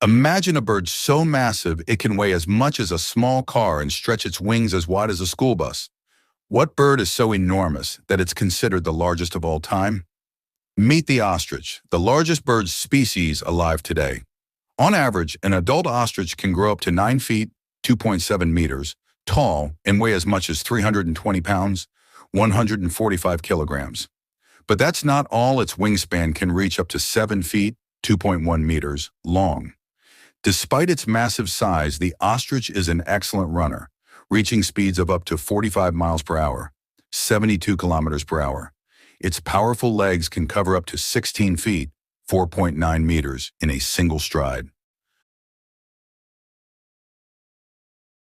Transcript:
Imagine a bird so massive it can weigh as much as a small car and stretch its wings as wide as a school bus. What bird is so enormous that it's considered the largest of all time? Meet the ostrich, the largest bird species alive today. On average, an adult ostrich can grow up to 9 feet, 2.7 meters, tall and weigh as much as 320 pounds, 145 kilograms. But that's not all. Its wingspan can reach up to 7 feet, 2.1 meters, long. Despite its massive size, the ostrich is an excellent runner, reaching speeds of up to 45 miles per hour, 72 kilometers per hour. Its powerful legs can cover up to 16 feet, 4.9 meters, in a single stride.